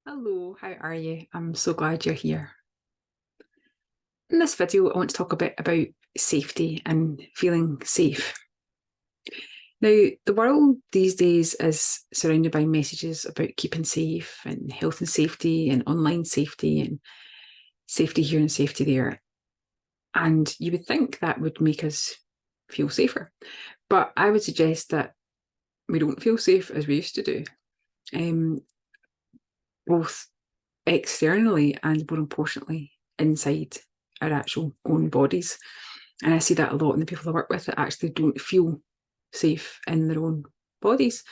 Hello, how are you? I'm so glad you're here. In this video, I want to talk a bit about safety and feeling safe. Now, the world these days is surrounded by messages about keeping safe and health and safety and online safety and safety here and safety there. And you would think that would make us feel safer. But I would suggest that we don't feel safe as we used to do, um, both externally and more importantly, inside our actual own bodies. And I see that a lot in the people I work with that actually don't feel safe in their own bodies.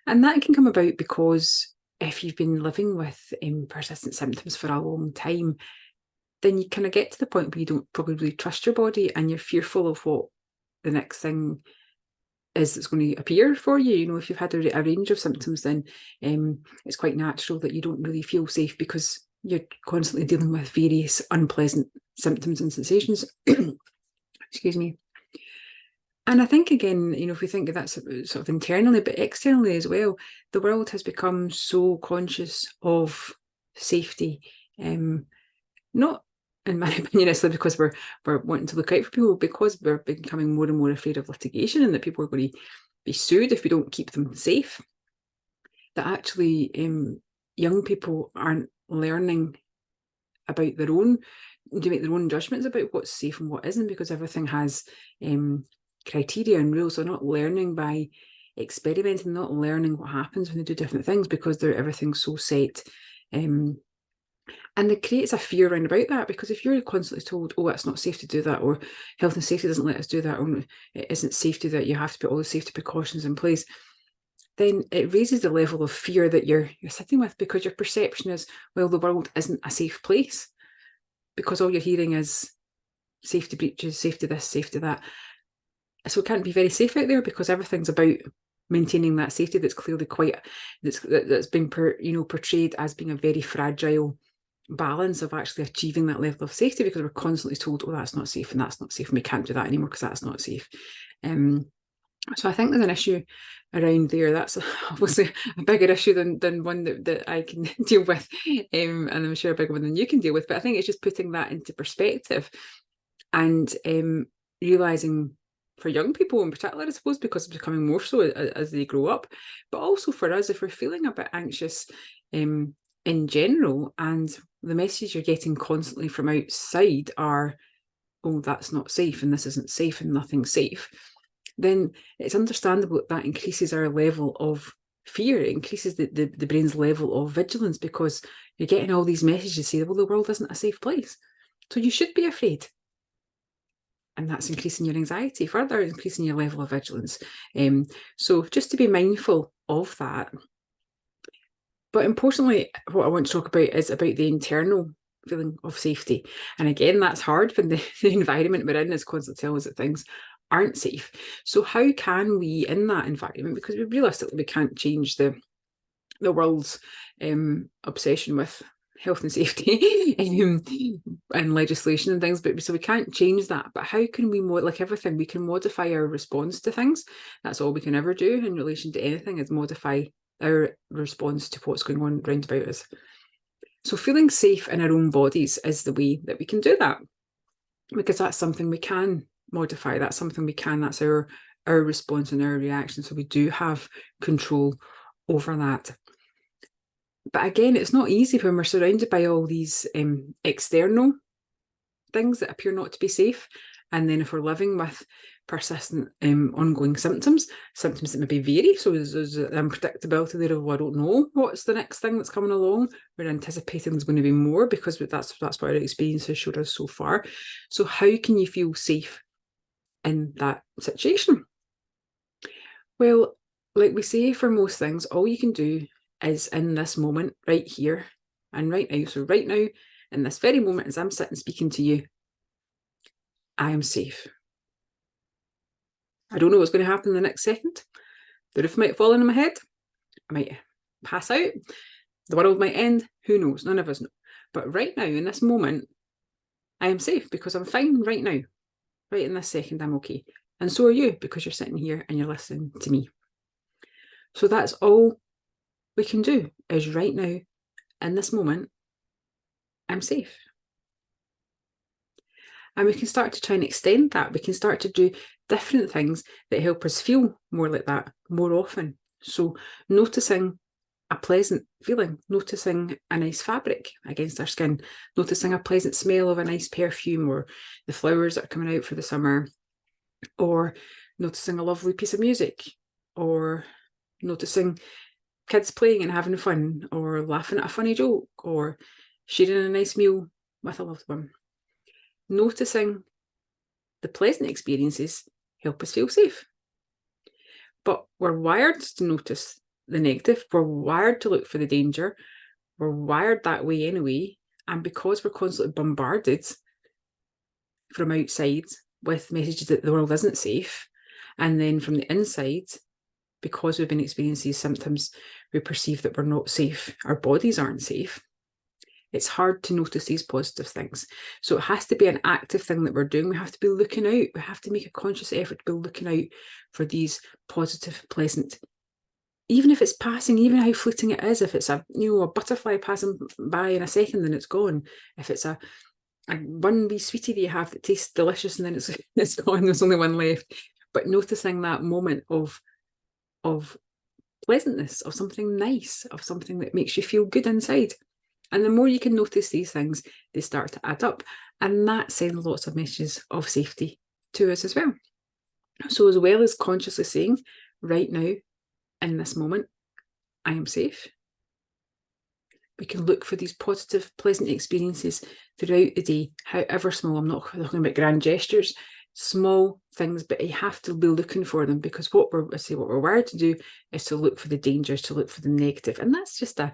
And that can come about because if you've been living with persistent symptoms for a long time, then you kind of get to the point where you don't probably trust your body and you're fearful of what the next thing is that's going to appear for you. You know, if you've had a range of symptoms, then it's quite natural that you don't really feel safe because you're constantly dealing with various unpleasant symptoms and sensations. Excuse me. And I think, again, you know, if we think of that sort of internally, but externally as well, the world has become so conscious of safety. Not, in my opinion, necessarily because we're wanting to look out for people, because we're becoming more and more afraid of litigation and that people are going to be sued if we don't keep them safe. That actually young people aren't learning about their own, to make their own judgments about what's safe and what isn't, because everything has criteria and rules. They're not learning by experimenting, not learning what happens when they do different things because everything's so set. And it creates a fear around about that, because if you're constantly told, oh, it's not safe to do that, or health and safety doesn't let us do that, or it isn't safe to do that, you have to put all the safety precautions in place, then it raises the level of fear that you're sitting with, because your perception is, well, the world isn't a safe place, because all you're hearing is safety breaches, safety this, safety that. So it can't be very safe out there because everything's about maintaining that safety that's clearly that's been portrayed as being a very fragile balance of actually achieving that level of safety, because we're constantly told, oh, that's not safe and that's not safe and we can't do that anymore because that's not safe. So I think there's an issue around there. That's obviously a bigger issue than one that I can deal with, and I'm sure a bigger one than you can deal with. But I think it's just putting that into perspective and realising, for young people in particular, I suppose, because it's becoming more so as they grow up, but also for us, if we're feeling a bit anxious in general, and the messages you're getting constantly from outside are, oh, that's not safe and this isn't safe and nothing's safe, then it's understandable that increases our level of fear. It increases the brain's level of vigilance, because you're getting all these messages saying, well, the world isn't a safe place, so you should be afraid. And that's increasing your anxiety, further increasing your level of vigilance. So just to be mindful of that. But importantly, what I want to talk about is about the internal feeling of safety. And again, that's hard when the environment we're in is constantly telling us that things aren't safe. So how can we, in that environment, because we can't change the world's obsession with health and safety and legislation and things, but so we can't change that. But how can we, like everything, we can modify our response to things. That's all we can ever do in relation to anything, is modify our response to what's going on round about us. So feeling safe in our own bodies is the way that we can do that, because that's something we can modify. That's something we can, that's our response and our reaction. So we do have control over that. But again, it's not easy when we're surrounded by all these external things that appear not to be safe. And then if we're living with persistent ongoing symptoms that maybe vary, so there's unpredictability there of, well, I don't know what's the next thing that's coming along. We're anticipating there's going to be more because that's what our experience has showed us so far. So how can you feel safe in that situation? Well, like we say, for most things, all you can do is in this moment, right here and right now. So right now, in this very moment, as I'm sitting speaking to you, I am safe. I don't know what's going to happen in the next second. The roof might fall in my head. I might pass out. The world might end. Who knows? None of us know. But right now, in this moment, I am safe because I'm fine right now. Right in this second, I'm okay. And so are you, because you're sitting here and you're listening to me. So that's all we can do, is right now in this moment, I'm safe. And we can start to try and extend that. We can start to do different things that help us feel more like that more often. So noticing a pleasant feeling, noticing a nice fabric against our skin, noticing a pleasant smell of a nice perfume, or the flowers that are coming out for the summer, or noticing a lovely piece of music, or noticing kids playing and having fun, or laughing at a funny joke, or sharing a nice meal with a loved one. Noticing the pleasant experiences help us feel safe. But we're wired to notice the negative. We're wired to look for the danger. We're wired that way anyway. And because we're constantly bombarded from outside with messages that the world isn't safe, and then from the inside, because we've been experiencing these symptoms, we perceive that we're not safe, our bodies aren't safe, it's hard to notice these positive things. So it has to be an active thing that we're doing. We have to be looking out. We have to make a conscious effort to be looking out for these positive, pleasant, even if it's passing, even how fleeting it is, if it's a butterfly passing by in a second and it's gone, if it's a one wee sweetie that you have that tastes delicious and then it's gone, there's only one left. But noticing that moment of pleasantness, of something nice, of something that makes you feel good inside. And the more you can notice these things, they start to add up. And that sends lots of messages of safety to us as well. So as well as consciously saying, right now, in this moment, I am safe, we can look for these positive, pleasant experiences throughout the day, however small. I'm not talking about grand gestures, small things, but you have to be looking for them, because what we're wired to do is to look for the dangers, to look for the negative. And that's just an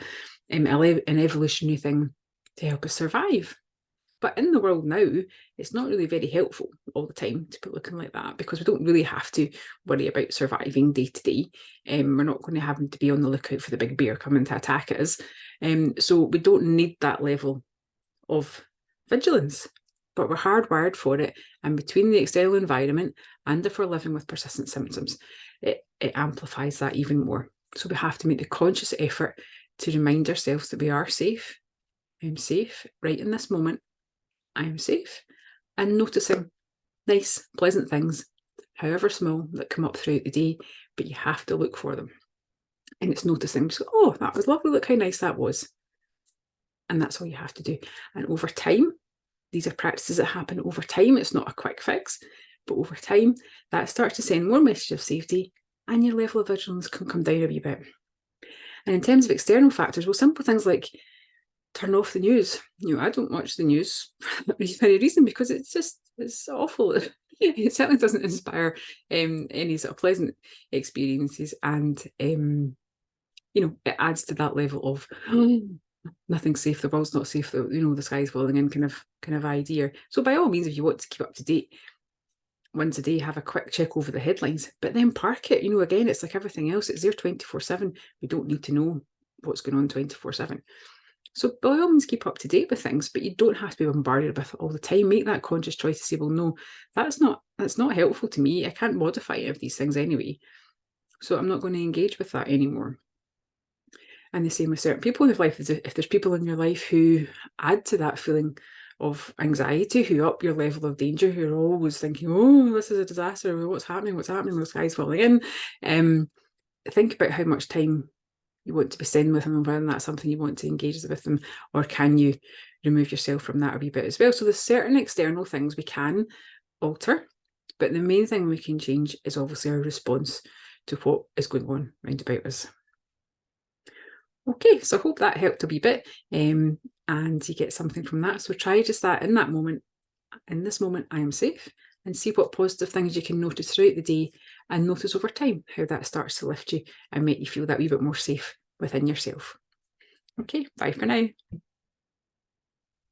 evolutionary thing to help us survive. But in the world now, it's not really very helpful all the time to be looking like that, because we don't really have to worry about surviving day to day. We're not going to have to be on the lookout for the big bear coming to attack us. So we don't need that level of vigilance, but we're hardwired for it. And between the external environment and if we're living with persistent symptoms, it amplifies that even more. So we have to make the conscious effort to remind ourselves that we are safe. I'm safe right in this moment. I am safe. And noticing nice, pleasant things, however small, that come up throughout the day, but you have to look for them. And it's noticing, just, oh, that was lovely, look how nice that was. And that's all you have to do. And over time, these are practices that happen over time. It's not a quick fix, but over time, that starts to send more messages of safety, and your level of vigilance can come down a wee bit. And in terms of external factors, well, simple things like turn off the news. I don't watch the news for that very reason, because it's awful. It certainly doesn't inspire any sort of pleasant experiences, and it adds to that level of nothing's safe, the world's not safe, the sky's falling in kind of idea. So by all means, if you want to keep up to date, once a day, have a quick check over the headlines, but then park it. Again, it's like everything else, it's there 24/7. We don't need to know what's going on 24/7. So by all means, keep up to date with things, but you don't have to be bombarded with it all the time. Make that conscious choice to say, well, no, that's not helpful to me. I can't modify any of these things anyway, so I'm not going to engage with that anymore. And the same with certain people in your life. If there's people in your life who add to that feeling of anxiety, who up your level of danger, who are always thinking, oh, this is a disaster, what's happening, the sky's falling in, think about how much time you want to be spending with them, and whether that's something you want to engage with them, or can you remove yourself from that a wee bit as well. So there's certain external things we can alter, but the main thing we can change is obviously our response to what is going on round about us. Okay, so I hope that helped a wee bit, and you get something from that. So try just that in that moment. In this moment, I am safe, and see what positive things you can notice throughout the day, and notice over time how that starts to lift you and make you feel that wee bit more safe within yourself. Okay, bye for now.